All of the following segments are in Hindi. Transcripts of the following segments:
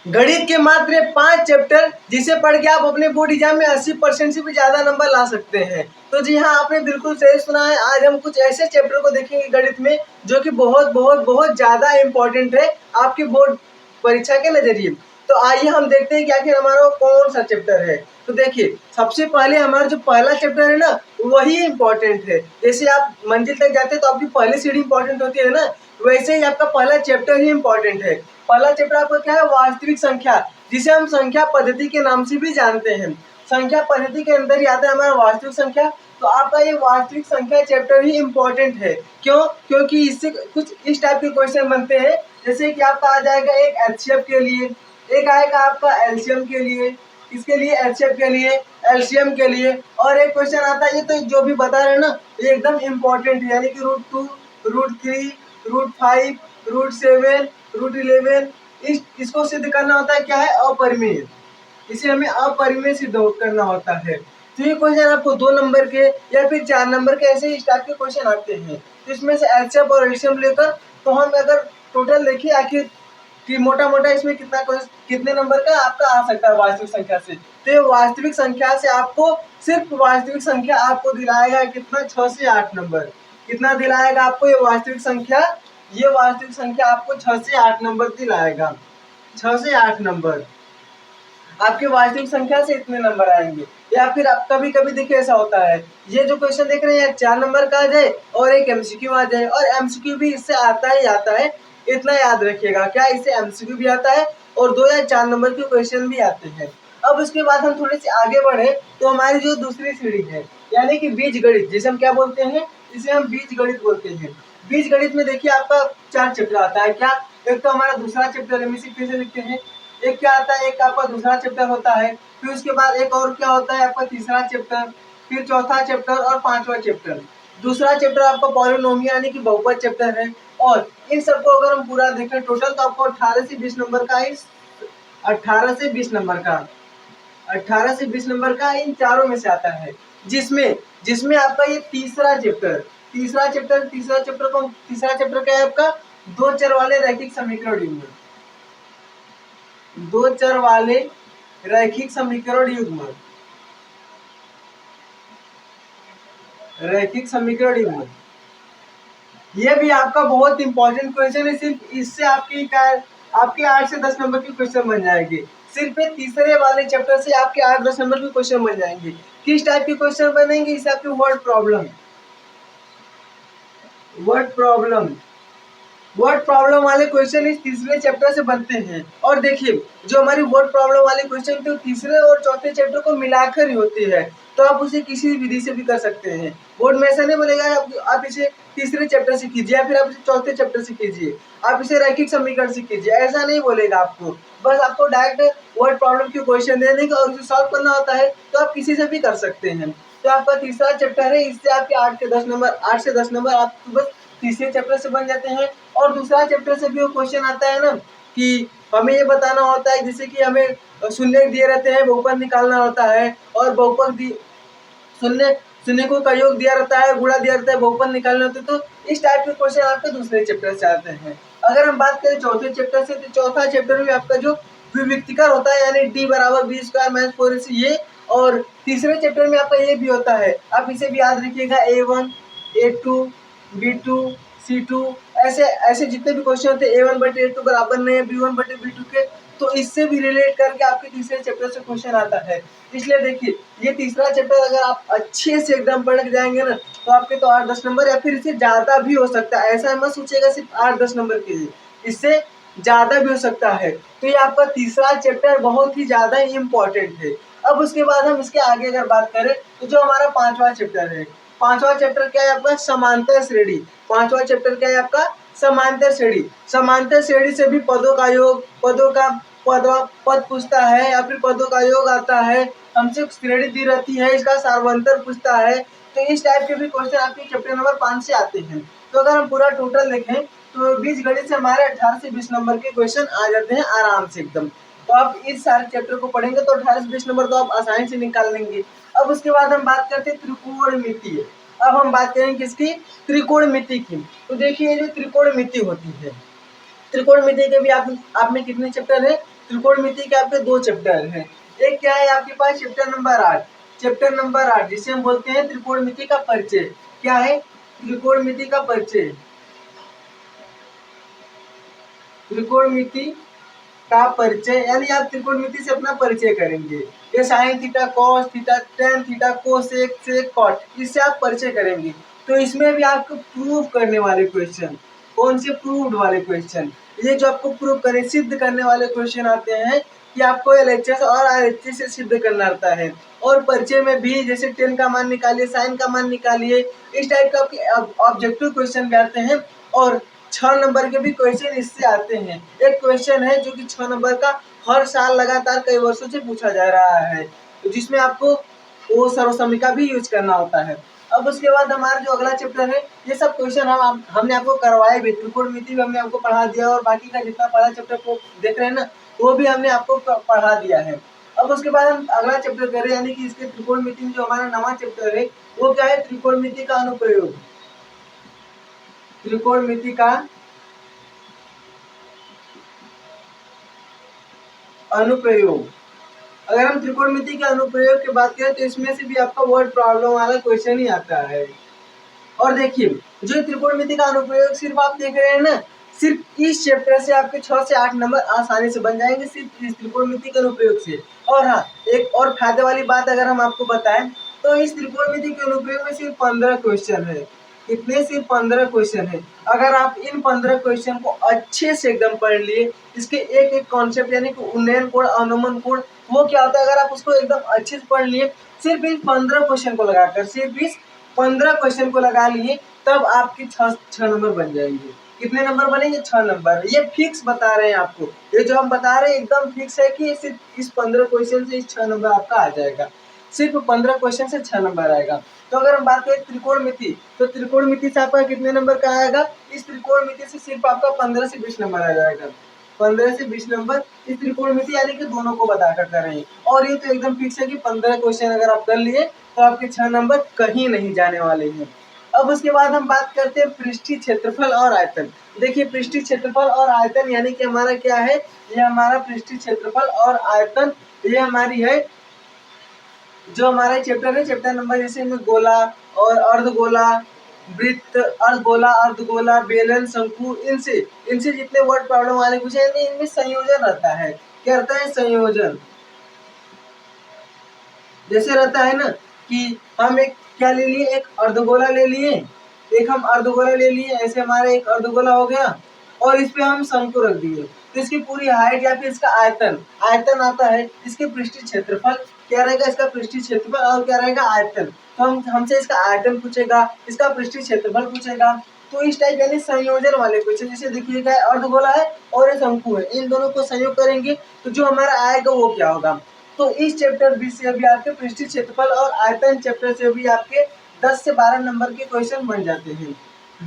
गणित के मात्र 5 चैप्टर जिसे पढ़ के आप अपने बोर्ड एग्जाम में 80% से भी ज़्यादा नंबर ला सकते हैं। तो जी हाँ, आपने बिल्कुल सही सुना है। आज हम कुछ ऐसे चैप्टर को देखेंगे गणित में जो कि बहुत बहुत बहुत ज़्यादा इम्पोर्टेंट है आपकी बोर्ड परीक्षा के नज़रिए। तो आइए हम देखते हैं कि आखिर हमारा कौन सा चैप्टर है। तो देखिए, सबसे पहले हमारा जो पहला चैप्टर है ना, वही इम्पोर्टेंट है। जैसे आप मंजिल तक जाते हैं तो आपकी पहली सीढ़ी इम्पोर्टेंट होती है ना, वैसे ही आपका पहला चैप्टर ही इम्पोर्टेंट है। पहला चैप्टर आपका क्या है? वास्तविक संख्या, जिसे हम संख्या पद्धति के नाम से भी जानते हैं। संख्या पद्धति के अंदर ही आता है हमारा वास्तविक संख्या। तो आपका ये वास्तविक संख्या चैप्टर ही इम्पोर्टेंट है। क्यों? क्योंकि इससे कुछ इस टाइप के क्वेश्चन बनते हैं, जैसे कि आपका आ जाएगा एक एचसीएफ के लिए, एक आएगा आपका एलसीएम के लिए, इसके लिए एचसीएफ के लिए, एलसीएम के लिए, और एक क्वेश्चन आता है, ये तो जो भी बता रहे हैं ना, ये एकदम इम्पोर्टेंट है, यानी कि √2, √3, √5, √7, √11। इसको सिद्ध करना होता है, क्या है? अपरिमेय। इसे हमें अपरिमेय सिद्ध करना होता है। तो ये क्वेश्चन आपको 2 नंबर के या फिर 4 नंबर के ऐसे ही टाइप के क्वेश्चन आते हैं। तो इसमें से एचसीएफ और एलसीएम लेकर तो हम अगर टोटल देखिए आखिर कि मोटा मोटा इसमें कितने नंबर का आपका आ सकता है वास्तविक संख्या से। तो ये वास्तविक संख्या से आपको सिर्फ वास्तविक संख्या आपको दिलाएगा कितना? 6 से 8 नंबर। कितना दिलाएगा आपको ये वास्तविक संख्या? ये वास्तविक संख्या आपको 6 से 8 नंबर दिलाएगा। 6 से 8 नंबर आपके वास्तविक संख्या से इतने नंबर आएंगे। या फिर आप कभी कभी देखिए ऐसा होता है, ये जो क्वेश्चन देख रहे हैं 4 नंबर का आ जाए और एक एमसीक्यू आ जाए, और एमसीक्यू भी इससे आता ही आता है। इतना याद रखिएगा, क्या इससे एमसीक्यू भी आता है और 2 या 4 नंबर के क्वेश्चन भी आते हैं। अब उसके बाद हम थोड़े से आगे बढ़े तो हमारी जो दूसरी सीढ़ी है, यानी कि बीज गणित, जिसे हम क्या बोलते हैं? इसे हम बीज गणित बोलते हैं। बीज गणित में देखिए आपका 4 चैप्टर आता है। क्या? एक तो हमारा दूसरा चैप्टर है, फिर से लिखते हैं। एक क्या आता है? एक आपका दूसरा चैप्टर होता है, फिर उसके बाद एक और क्या होता है आपका? तीसरा चैप्टर, फिर चौथा चैप्टर और पांचवा चैप्टर। दूसरा चैप्टर आपका पॉलिनोमियल यानी कि बहुपद चैप्टर है। और इन सबको अगर हम पूरा देखें टोटल तो आपको 18 से 20 नंबर का 18 से 20 नंबर का 18 से 20 नंबर का इन चारों में से आता है। जिसमें जिसमें आपका ये तीसरा चैप्टर तीसरा चैप्टर क्या है आपका? 2 चर वाले रैखिक समीकरण युग्म। 2 चर वाले रैखिक समीकरण युग्म। रैखिक समीकरण युग्म, ये भी आपका बहुत इंपॉर्टेंट क्वेश्चन है। सिर्फ इससे आपके 8 से 10 नंबर के क्वेश्चन बन जाएंगे। सिर्फ ये तीसरे वाले चैप्टर से आपके 8-10 नंबर के क्वेश्चन बन जाएंगे। किस टाइप के क्वेश्चन बनेंगे? इससे आपके वर्ड प्रॉब्लम वाले क्वेश्चन इस तीसरे चैप्टर से बनते हैं। और देखिए, जो हमारी वर्ड प्रॉब्लम वाले क्वेश्चन थे तीसरे और चौथे चैप्टर को मिलाकर ही होती है। तो आप उसे किसी विधि से भी कर सकते हैं। बोर्ड में ऐसा नहीं बोलेगा आप इसे तीसरे चैप्टर से कीजिए या फिर आप इसे चौथे चैप्टर से कीजिए, आप इसे रैखिक समीकरण से कीजिए, ऐसा नहीं बोलेगा आपको। बस आपको डायरेक्ट वर्ड प्रॉब्लम के क्वेश्चन दे देंगे और उसे सॉल्व करना होता है, तो आप किसी से भी कर सकते हैं। तो आपका तीसरा चैप्टर है, इससे आपके 8 से 10 नंबर आपको बस तीसरे चैप्टर से बन जाते हैं। और दूसरा चैप्टर से भी वो क्वेश्चन आता है ना कि हमें ये बताना होता है, जैसे कि हमें शून्य दिए रहते हैं, बहुपद निकालना होता है, और बहुपद शून्य को का योग दिया रहता है, गुणा दिया रहता है, बहुपद निकालना होता है। तो इस टाइप के क्वेश्चन आपके दूसरे चैप्टर से आते हैं। अगर हम बात करें चौथे चैप्टर से, तो चौथा चैप्टर में आपका जो द्विविक्तिकर होता है, यानी d = b² - 4ac, ये। और तीसरे चैप्टर में आपका ये भी होता है, आप इसे भी याद रखिएगा, a1, a2, b2, c2, ऐसे ऐसे जितने भी क्वेश्चन होते हैं a1/a2 बराबर नहीं है b1/b2 के, तो इससे भी रिलेट करके आपके तीसरे चैप्टर से क्वेश्चन आता है। इसलिए देखिए, ये तीसरा चैप्टर अगर आप अच्छे से एकदम पढ़ के जाएंगे ना, तो आपके तो 8-10 नंबर या फिर इससे ज़्यादा भी हो सकता है। ऐसा मत सोचिएगा सिर्फ 8-10 नंबर के लिए, इससे ज़्यादा भी हो सकता है। तो ये आपका तीसरा चैप्टर बहुत ही ज़्यादा इम्पोर्टेंट है। अब उसके बाद हम इसके आगे अगर बात करें तो जो हमारा पांचवा चैप्टर है, पांचवा चैप्टर क्या है आपका? समांतर श्रेणी। पांचवा चैप्टर क्या है आपका? समांतर श्रेणी। समांतर श्रेणी से भी पदों का योग, पद पूछता है या फिर पदों का योग आता है, हमसे श्रेणी दी रहती है, इसका सार्वंतर पूछता है। तो इस टाइप के भी क्वेश्चन आपके चैप्टर नंबर 5 से आते हैं। तो अगर हम पूरा टोटल देखें तो बीज गणित से हमारे 18 से 20 नंबर के क्वेश्चन आ जाते हैं आराम से एकदम। तो आप इस सारे चैप्टर को पढ़ेंगे तो 18 से 20 नंबर तो आप आसानी से निकाल लेंगे। अब उसके बाद हम बात करते हैं त्रिकोणमिति। अब हम बात करेंगे किसकी? त्रिकोणमिति की। तो देखिए, ये जो त्रिकोणमिति होती है, त्रिकोणमिति के भी आप में कितने चैप्टर है? त्रिकोणमिति के आपके 2 चैप्टर हैं। एक क्या है आपके पास चैप्टर नंबर 8, चैप्टर नंबर 8 जिसे हम बोलते हैं त्रिकोणमिति का परिचय। क्या है? त्रिकोणमिति का परिचय। त्रिकोणमिति का परिचय यानी आप त्रिकोणमिति से अपना परिचय करेंगे। ये sine theta, cos theta, tan theta, cosec, sec, cot, इससे आप परिचय करेंगे। तो इसमें भी आपको प्रूव करने वाले क्वेश्चन, कौन से प्रूव्ड वाले क्वेश्चन, ये जो आपको प्रूव करे, सिद्ध करने वाले क्वेश्चन आते हैं कि आपको एलएचएस और आरएचएस से सिद्ध करना आता है। और परिचय में भी जैसे टेन का मान निकालिए, साइन का मान निकालिए, इस टाइप का आपके ऑब्जेक्टिव क्वेश्चन भी आते हैं। और 6 नंबर के भी क्वेश्चन इससे आते हैं। एक क्वेश्चन है जो कि 6 नंबर का हर साल लगातार कई वर्षों से पूछा जा रहा है, तो जिसमें आपको वो सर्वसमीका भी यूज करना होता है। अब उसके बाद हमारा जो अगला चैप्टर है, ये सब क्वेश्चन हमने आपको करवाए भी, त्रिकोणमिति भी हमने आपको पढ़ा दिया और बाकी का जितना पढ़ा चैप्टर को देख रहे हैं ना, वो भी हमने आपको पढ़ा दिया है। अब उसके बाद हम अगला चैप्टर कर रहे हैं, यानी कि इसके त्रिकोणमिति में जो हमारा नवा चैप्टर है वो क्या है? त्रिकोणमिति का अनुप्रयोग। त्रिकोणमिति का अनुप्रयोग। अगर हम त्रिकोणमिति के अनुप्रयोग की बात करें तो इसमें से भी आपका वर्ड प्रॉब्लम वाला क्वेश्चन ही आता है। और देखिए, जो त्रिकोणमिति का अनुप्रयोग सिर्फ आप देख रहे हैं ना, सिर्फ इस चैप्टर से आपके 6 से 8 नंबर आसानी से बन जाएंगे सिर्फ इस त्रिकोणमिति के अनुप्रयोग से। और हाँ, एक और फायदे वाली बात अगर हम आपको बताएं तो इस त्रिकोणमिति के अनुप्रयोग में सिर्फ 15 क्वेश्चन है। कितने? सिर्फ 15 क्वेश्चन है। अगर आप इन 15 क्वेश्चन को अच्छे से एकदम पढ़ लिए, इसके एक एक कॉन्सेप्ट यानी कि उन्नयन कोण, अनुमान कोण, वो क्या होता है, अगर आप उसको एकदम अच्छे से पढ़ लिए, सिर्फ इन 15 क्वेश्चन को लगाकर, सिर्फ इस 15 क्वेश्चन को लगा लिए, तब आपके 6 नंबर बन जाएंगे। कितने नंबर बनेंगे? 6 नंबर। ये फिक्स बता रहे हैं आपको, ये जो हम बता रहे हैं एकदम फिक्स है कि सिर्फ इस 15 क्वेश्चन से इस 6 नंबर आपका आ जाएगा। सिर्फ 15 क्वेश्चन से 6 नंबर आएगा। तो अगर हम बात करें त्रिकोणमिति, तो त्रिकोणमिति से आपका कितने नंबर का आएगा? इस त्रिकोणमिति से सिर्फ आपका 15 से 20 नंबर आ जाएगा। 15 से 20 नंबर इस त्रिकोणमिति यानी कि दोनों को बताकर कर रहे हैं। और ये तो एकदम फिक्स है कि 15 क्वेश्चन अगर आप कर लिए तो आपके 6 नंबर कहीं नहीं जाने वाले हैं। अब उसके बाद हम बात करते हैं पृष्ठीय क्षेत्रफल और आयतन। देखिए, पृष्ठीय क्षेत्रफल और आयतन यानी कि हमारा क्या है? ये हमारा पृष्ठीय क्षेत्रफल और आयतन, ये हमारी है जो हमारा चैप्टर है, चैप्टर नंबर जैसे में गोला और अर्धगोला, वृत्त, अर्धगोला, अर्धगोला, बेलन, शंकु, इनसे जितने वर्ड प्रॉब्लम वाले कुछ है, इनमें संयोजन रहता है। क्या रहता है? संयोजन। जैसे रहता है ना कि हम एक क्या ले लिए? एक अर्धगोला ले लिए, एक हम अर्धगोला ले लिए, ऐसे हमारा एक अर्धगोला हो गया और इस पे हम शंकु रख दिए, तो इसकी पूरी हाइट या फिर इसका आयतन, आयतन आता है। इसके पृष्ठीय क्षेत्रफल क्या रहेगा? इसका पृष्ठीय क्षेत्रफल और क्या रहेगा? आयतन। तो हमसे इसका आयतन पूछेगा, इसका पृष्ठीय क्षेत्रफल पूछेगा। तो इस टाइप यानी संयोजन वाले क्वेश्चन, जैसे देखिएगा अर्धगोला है और ये शंकु है, इन दोनों को संयोग करेंगे तो जो हमारा आएगा वो क्या होगा? तो इस चैप्टर 20 से भी आपके पृष्ठीय क्षेत्रफल और आयतन चैप्टर से भी आपके 10 से 12 नंबर के क्वेश्चन बन जाते हैं।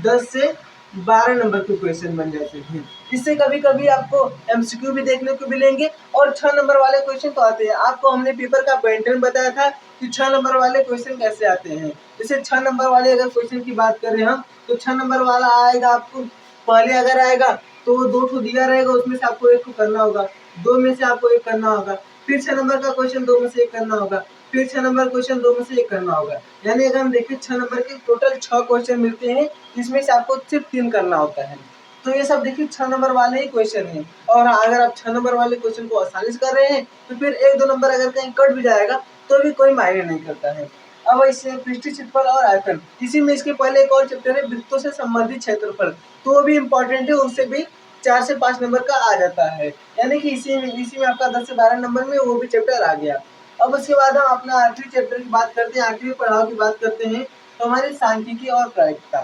10 से 12 नंबर के क्वेश्चन बन जाते हैं। इससे कभी कभी आपको एमसीक्यू भी देखने को मिलेंगे और 6 नंबर वाले क्वेश्चन तो आते हैं। आपको हमने पेपर का पैटर्न बताया था कि 6 नंबर वाले क्वेश्चन कैसे आते हैं। जैसे 6 नंबर वाले अगर क्वेश्चन की बात करें हम, तो 6 नंबर वाला आएगा आपको, पहले अगर आएगा तो 2 ठो दिया रहेगा, उसमें से आपको 1 को करना होगा, 2 में से आपको 1 करना होगा, फिर 6 नंबर का क्वेश्चन 2 में से 1 करना होगा, फिर 6 नंबर क्वेश्चन 2 में से 1 करना होगा। यानी अगर हम देखें 6 नंबर के टोटल 6 क्वेश्चन मिलते हैं, जिसमें से आपको सिर्फ 3 करना होता है। तो ये सब देखिए 6 नंबर वाले ही क्वेश्चन हैं। और अगर आप 6 नंबर वाले क्वेश्चन को आसानी से कर रहे हैं तो फिर 1-2 नंबर अगर कहीं कट भी जाएगा तो भी कोई मायने नहीं करता है। अब इससे पृष्ठीय क्षेत्रफल और आयतन, इसी में इसके पहले एक और चैप्टर है वृत्तों से संबंधित क्षेत्रफल, तो वो भी इम्पोर्टेंट है, उससे भी 4 से 5 नंबर का आ जाता है। यानी कि इसी में आपका 10 से 12 नंबर में वो भी चैप्टर आ गया। अब उसके बाद हम अपना 8वीं चैप्टर की बात करते हैं, 8वीं पढ़ाओ की बात करते हैं, तो हमारी सांख्यिकी और प्रायिकता।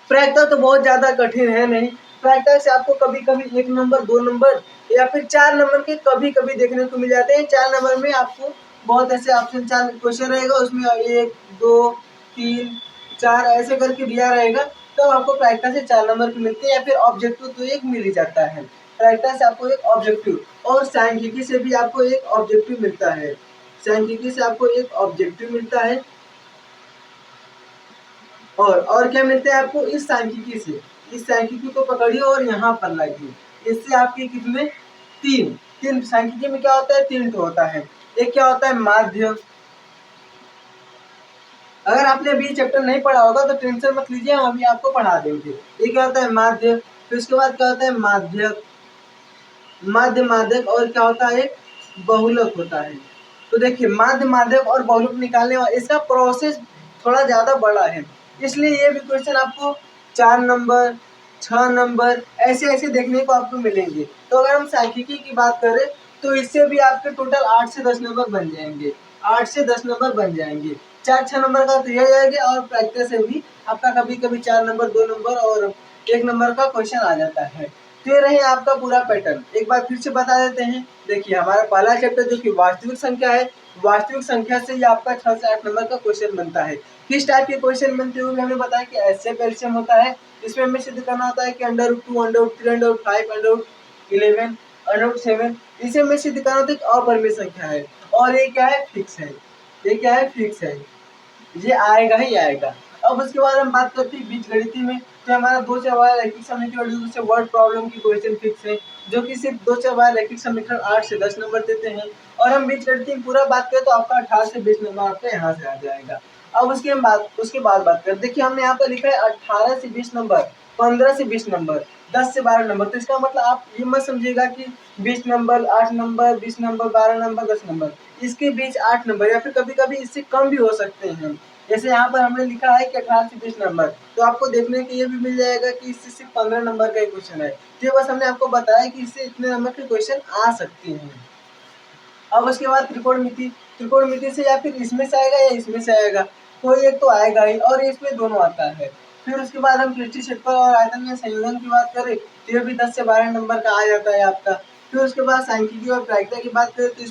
प्रायिकता तो बहुत ज्यादा कठिन है नहीं, प्रायिकता से आपको कभी कभी 1 नंबर, 2 नंबर या फिर 4 नंबर के कभी कभी देखने को मिल जाते हैं। 4 नंबर में आपको बहुत ऐसे ऑप्शन 4 क्वेश्चन रहेगा, उसमें 1, 2, 3, 4 ऐसे करके दिया रहेगा, तो आपको प्रायिकता से 4 नंबर की मिलती है, या फिर ऑब्जेक्टिव तो एक मिल ही जाता है। प्रायिकता से आपको एक ऑब्जेक्टिव, और सांख्यिकी से भी आपको एक ऑब्जेक्टिव मिलता है। सांख्यिकी से आपको एक ऑब्जेक्टिव मिलता है। और क्या मिलता है आपको इस सांख्यिकी से? इस सांख्यिकी को पकड़िए और यहाँ पर लाइए। इससे आपके कितने तीन तीन सांख्यिकी में क्या होता है, तीन तो होता है। एक क्या होता है, माध्य। अगर आपने अभी चैप्टर नहीं पढ़ा होगा तो टेंशन मत लीजिए, हम अभी आपको पढ़ा देंगे। ये क्या होता है, माध्य। फिर उसके बाद क्या होता है, माध्यक, माध्य माध्यक, और क्या होता है, बहुलक होता है। तो देखिए माध्य माध्यक और बहुलक निकालने वाला इसका प्रोसेस थोड़ा ज्यादा बड़ा है, इसलिए ये भी क्वेश्चन आपको 4 नंबर 6 नंबर ऐसे ऐसे देखने को आपको मिलेंगे। तो अगर हम सांख्यिकी की बात करें तो इससे भी आपके टोटल 8 से 10 नंबर बन जाएंगे, 8 से 10 नंबर बन जाएंगे। 4-6 नंबर का तो यह जाएगा, और प्रैक्टिस से भी आपका कभी कभी 4 नंबर 2 नंबर और 1 नंबर का क्वेश्चन आ जाता है। तो ये रहे आपका पूरा पैटर्न। एक बार फिर से बता देते हैं। देखिए हमारा पहला चैप्टर जो कि वास्तविक संख्या है, वास्तविक संख्या से ये आपका 6 से 8 नंबर का क्वेश्चन बनता है। किस टाइप के क्वेश्चन बनते हुए हमने बताया कि एचसीएफ एलसीएम होता है। इसमें हमें सिद्ध करना होता है कि √2 √3 √5 √11 √7, इसे हमें सिद्ध करना होता है कि अपरिमेय संख्या है, और ये क्या है, फिक्स है। ये क्या है, फिक्स है, ये आएगा ही आएगा। अब उसके बाद हम बात करते हैं बीजगणितीय में। तो हमारा दो चौबार रैखिक समीकरण दूसरे वर्ड प्रॉब्लम की क्वेश्चन फिक्स है, जो कि सिर्फ दो चौबार रैखिक समीकरण 8 से 10 नंबर देते हैं। और हम बीजगणितीय में पूरा बात करें तो आपका 18 से 20 नंबर आपका यहाँ से आ जाएगा। अब उसके बाद बात करें, देखिए हमने यहाँ पर लिखा है 18 से 20 नंबर, 15 से 20 नंबर, 10 से 12 नंबर। तो इसका मतलब आप ये मत समझिएगा कि 20 number 8 number 20 number 12 number 10 number, इसके बीच 8 नंबर या फिर कभी कभी इससे कम भी हो सकते हैं। जैसे यहाँ पर हमने लिखा है कि 18 से 20 नंबर, तो आपको देखने के ये भी मिल जाएगा कि इससे सिर्फ 15 नंबर का ही क्वेश्चन है। तो ये बस हमने आपको बताया कि इससे इतने नंबर के क्वेश्चन आ सकते हैं। अब उसके बाद त्रिकोणमिति, त्रिकोणमिति से या फिर इसमें से आएगा या इसमें से आएगा, कोई एक तो आएगा ही, और इसमें दोनों आता है। फिर उसके बाद हम कृष्टि क्षेत्रफल और आयतन में संयोजन की बात करें तो ये भी 10 से 12 नंबर का आ जाता है आपका। फिर उसके बाद सांख्यिकी और प्रायिकता की बात करें तो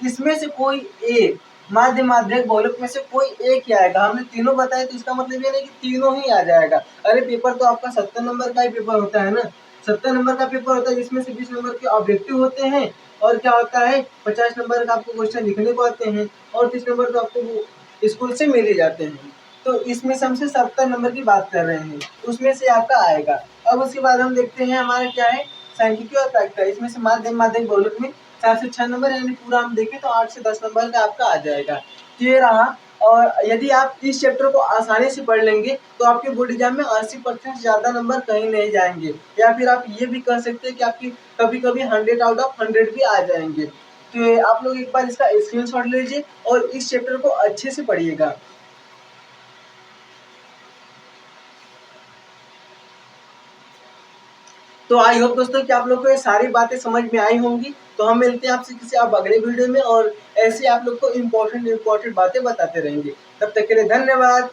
इसमें से कोई एक, माध्य माध्यक बहुलक में से कोई एक ही आएगा। हमने तीनों बताए तो इसका मतलब ये नहीं कि तीनों ही आ जाएगा। अरे पेपर तो आपका 70 नंबर का ही पेपर होता है ना, 70 नंबर का पेपर होता है जिसमें से 20 नंबर के ऑब्जेक्टिव होते हैं, और क्या होता है 50 नंबर का आपको क्वेश्चन लिखने को आते हैं, और 30 नंबर तो आपको स्कूल से मिल ही जाते हैं। तो इसमें से हमसे 70 नंबर की बात कर रहे हैं, उसमें से आपका आएगा। अब उसके बाद हम देखते हैं हमारा क्या है, सांख्यिकी और प्रायिकता। इसमें से माध्यम माध्यमिक बहुलक में 4 से 6 नंबर, यानी पूरा हम देखें तो 8 से 10 नंबर का आपका आ जाएगा। तो ये रहा। और यदि आप इस चैप्टर को आसानी से पढ़ लेंगे तो आपके बोर्ड एग्जाम में 80% से ज़्यादा नंबर कहीं नहीं जाएंगे, या फिर आप ये भी कह सकते हैं कि आपकी कभी कभी 100 आउट ऑफ 100 भी आ जाएंगे। तो आप लोग एक बार इसका स्क्रीनशॉट लीजिए और इस चैप्टर को अच्छे से पढ़िएगा। तो आई होप दोस्तों कि आप लोग को ये सारी बातें समझ में आई होंगी। तो हम मिलते हैं आपसे किसी आप अगले वीडियो में, और ऐसे आप लोग को इम्पोर्टेंट बातें बताते रहेंगे। तब तक के लिए धन्यवाद।